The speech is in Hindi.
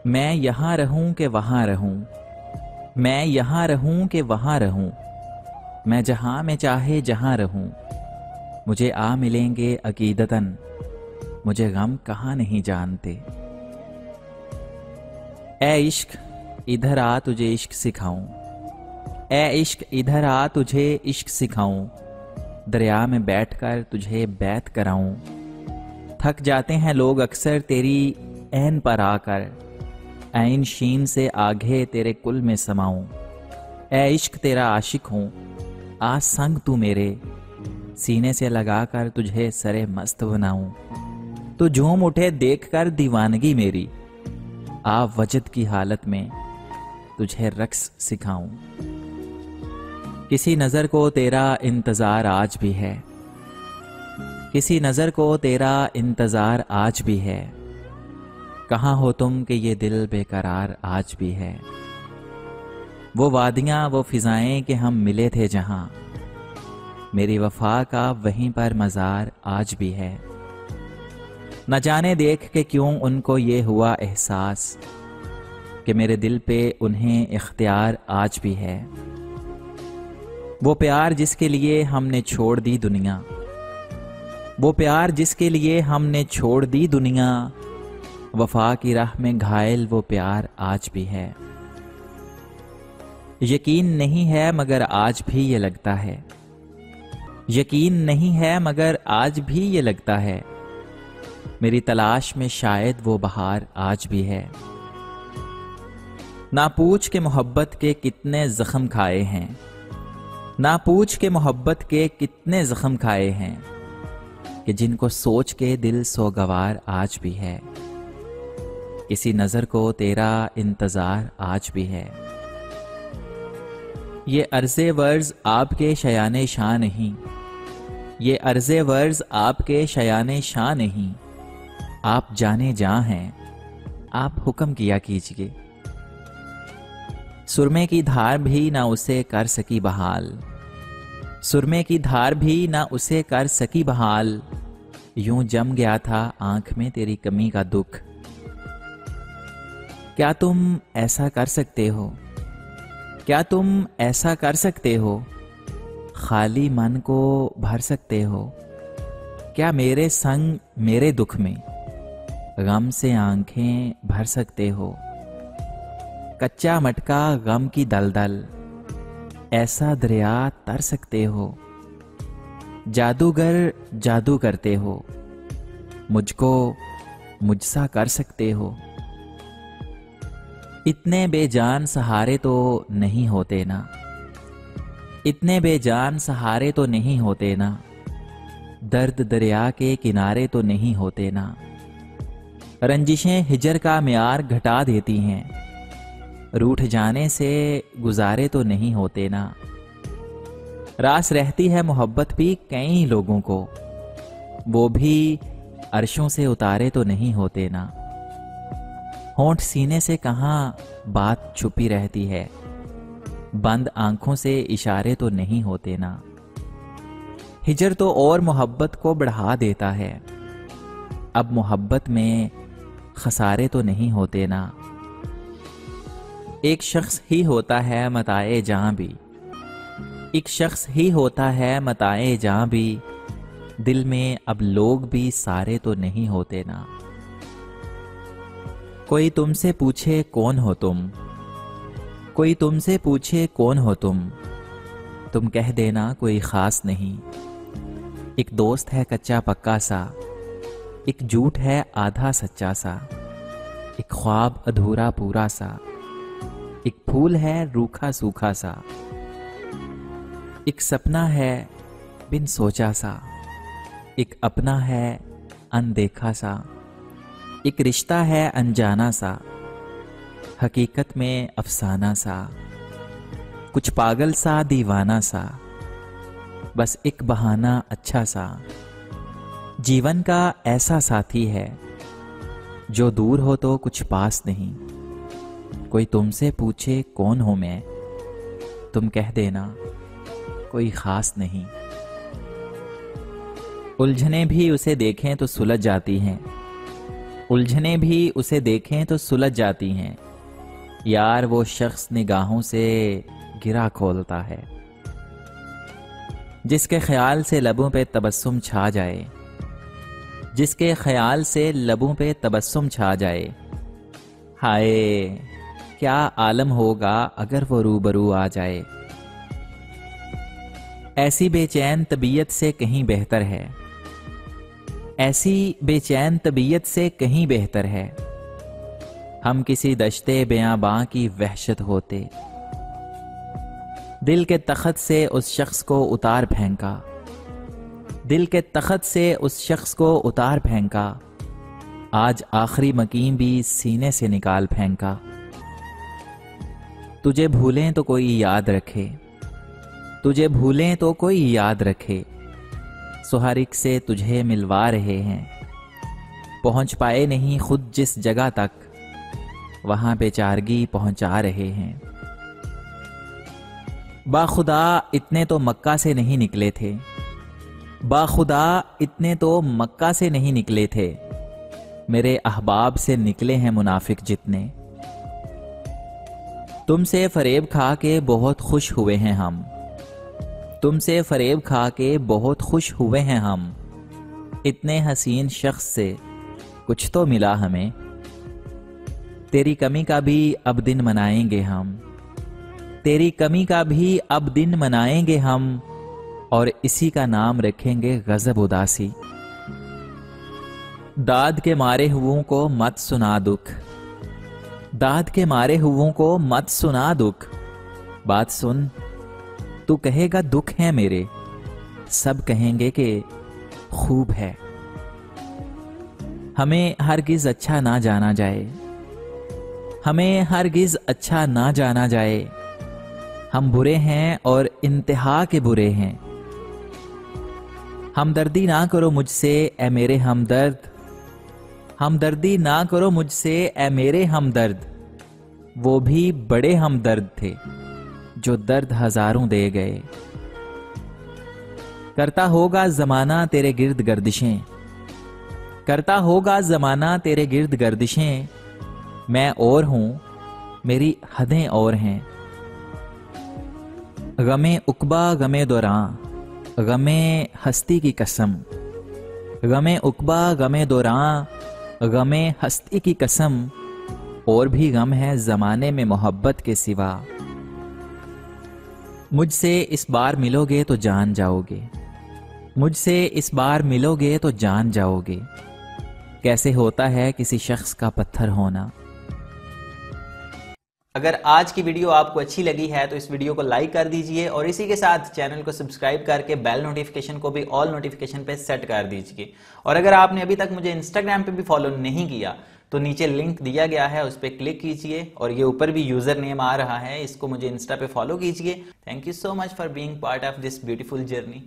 मैं यहाँ रहूं कि वहाँ रहूं, मैं यहाँ रहूं कि वहाँ रहूं, मैं जहाँ में चाहे जहाँ रहूं, मुझे आ मिलेंगे अकीदतन, मुझे गम कहाँ नहीं जानते। ए इश्क इधर आ तुझे इश्क सिखाऊं, ए इश्क इधर आ तुझे इश्क सिखाऊं, दरिया में बैठकर तुझे बैत कराऊं। थक जाते हैं लोग अक्सर तेरी ऐन पर आकर, ऐन शीन से आगे तेरे कुल में समाऊं। ए इश्क तेरा आशिक हूं, आ संग तू मेरे, सीने से लगाकर तुझे सरे मस्त बनाऊं। तो झूम उठे देखकर दीवानगी मेरी, आ वजद की हालत में तुझे रक्स सिखाऊं। किसी नजर को तेरा इंतजार आज भी है, किसी नजर को तेरा इंतजार आज भी है, कहाँ हो तुम कि ये दिल बेकरार आज भी है। वो वादियां वो फिजाएं कि हम मिले थे जहां, मेरी वफा का वहीं पर मजार आज भी है। न जाने देख के क्यों उनको ये हुआ एहसास कि मेरे दिल पे उन्हें इख्तियार आज भी है। वो प्यार जिसके लिए हमने छोड़ दी दुनिया, वो प्यार जिसके लिए हमने छोड़ दी दुनिया, वफा की राह में घायल वो प्यार आज भी है। यकीन नहीं है मगर आज भी ये लगता है, यकीन नहीं है मगर आज भी ये लगता है, मेरी तलाश में शायद वो बहार आज भी है। ना पूछ के मोहब्बत के कितने जख्म खाए हैं, ना पूछ के मोहब्बत के कितने जख्म खाए हैं, कि जिनको सोच के दिल सोगवार आज भी है। किसी नजर को तेरा इंतजार आज भी है। ये अर्ज़े वर्ज आपके शयाने शाह नहीं, ये अर्ज़े वर्ज आपके शयाने शाह नहीं, आप जाने जां हैं, आप हुक्म किया कीजिए। सुरमे की धार भी ना उसे कर सकी बहाल, सुरमे की धार भी ना उसे कर सकी बहाल, यूं जम गया था आंख में तेरी कमी का दुख। क्या तुम ऐसा कर सकते हो, क्या तुम ऐसा कर सकते हो, खाली मन को भर सकते हो। क्या मेरे संग मेरे दुख में गम से आंखें भर सकते हो। कच्चा मटका गम की दलदल, ऐसा दरिया तर सकते हो। जादूगर जादू करते हो, मुझको मुझसा कर सकते हो। इतने बेजान सहारे तो नहीं होते ना, इतने बेजान सहारे तो नहीं होते ना, दर्द दरिया के किनारे तो नहीं होते ना। रंजिशें हिजर का म्यार घटा देती हैं, रूठ जाने से गुजारे तो नहीं होते ना। रास रहती है मोहब्बत भी कई लोगों को, वो भी अर्शों से उतारे तो नहीं होते ना। होंठ सीने से कहाँ बात छुपी रहती है, बंद आंखों से इशारे तो नहीं होते ना। हिजर तो और मोहब्बत को बढ़ा देता है, अब मोहब्बत में खसारे तो नहीं होते ना। एक शख्स ही होता है मताए जहां भी, एक शख्स ही होता है मताए जहां भी, दिल में अब लोग भी सारे तो नहीं होते ना। कोई तुमसे पूछे कौन हो तुम, कोई तुमसे पूछे कौन हो तुम कह देना कोई खास नहीं। एक दोस्त है कच्चा पक्का सा, एक झूठ है आधा सच्चा सा, एक ख्वाब अधूरा पूरा सा, एक फूल है रूखा सूखा सा, एक सपना है बिन सोचा सा, एक अपना है अनदेखा सा, एक रिश्ता है अनजाना सा, हकीकत में अफसाना सा, कुछ पागल सा दीवाना सा, बस एक बहाना अच्छा सा। जीवन का ऐसा साथी है जो दूर हो तो कुछ पास नहीं। कोई तुमसे पूछे कौन हूं मैं, तुम कह देना कोई खास नहीं। उलझने भी उसे देखें तो सुलझ जाती हैं, उलझने भी उसे देखें तो सुलझ जाती हैं। यार वो शख्स निगाहों से गिरा खोलता है, जिसके ख्याल से लबों पे तबस्सुम छा जाए, जिसके ख्याल से लबों पे तबस्सुम छा जाए। हाय क्या आलम होगा अगर वो रूबरू आ जाए। ऐसी बेचैन तबीयत से कहीं बेहतर है, ऐसी बेचैन तबीयत से कहीं बेहतर है, हम किसी दश्ते बेआबां की वहशत होते। दिल के तख्त से उस शख्स को उतार फेंका, दिल के तख्त से उस शख्स को उतार फेंका, आज आखिरी मकीम भी सीने से निकाल फेंका। तुझे भूलें तो कोई याद रखे, तुझे भूलें तो कोई याद रखे, सुहारिक से तुझे मिलवा रहे हैं। पहुंच पाए नहीं खुद जिस जगह तक, वहां बेचारगी पहुंचा रहे हैं। बाखुदा इतने तो मक्का से नहीं निकले थे, बाखुदा इतने तो मक्का से नहीं निकले थे, मेरे अहबाब से निकले हैं मुनाफिक जितने। तुमसे फरेब खा के बहुत खुश हुए हैं हम, तुमसे फरेब खा के बहुत खुश हुए हैं हम, इतने हसीन शख्स से कुछ तो मिला हमें। तेरी कमी का भी अब दिन मनाएंगे हम, तेरी कमी का भी अब दिन मनाएंगे हम, और इसी का नाम रखेंगे गजब उदासी। दाद के मारे हुओं को मत सुना दुख, दाद के मारे हुओं को मत सुना दुख, बात सुन तू कहेगा दुख है मेरे, सब कहेंगे कि खूब है। हमें हरगिज अच्छा ना जाना जाए, हमें हरगिज अच्छा ना जाना जाए, हम बुरे हैं और इंतहा के बुरे हैं। हमदर्दी ना करो मुझसे ए मेरे हमदर्द, हमदर्दी ना करो मुझसे ए मेरे हमदर्द, वो भी बड़े हमदर्द थे जो दर्द हजारों दे गए। करता होगा जमाना तेरे गिर्द गर्दिशें, करता होगा जमाना तेरे गिर्द गर्दिशें, मैं और हूं मेरी हदें और हैं। गमे उकबा गमे दौरां, गमे हस्ती की कसम, गमे उकबा गमे दौरां, गमे हस्ती की कसम, और भी गम है जमाने में मोहब्बत के सिवा। मुझसे इस बार मिलोगे तो जान जाओगे, मुझसे इस बार मिलोगे तो जान जाओगे, कैसे होता है किसी शख्स का पत्थर होना। अगर आज की वीडियो आपको अच्छी लगी है तो इस वीडियो को लाइक कर दीजिए और इसी के साथ चैनल को सब्सक्राइब करके बेल नोटिफिकेशन को भी ऑल नोटिफिकेशन पे सेट कर दीजिए। और अगर आपने अभी तक मुझे इंस्टाग्राम पे भी फॉलो नहीं किया तो नीचे लिंक दिया गया है, उस पर क्लिक कीजिए और ये ऊपर भी यूजर नेम आ रहा है, इसको मुझे इंस्टा पे फॉलो कीजिए। Thank you so much for being part of this beautiful journey.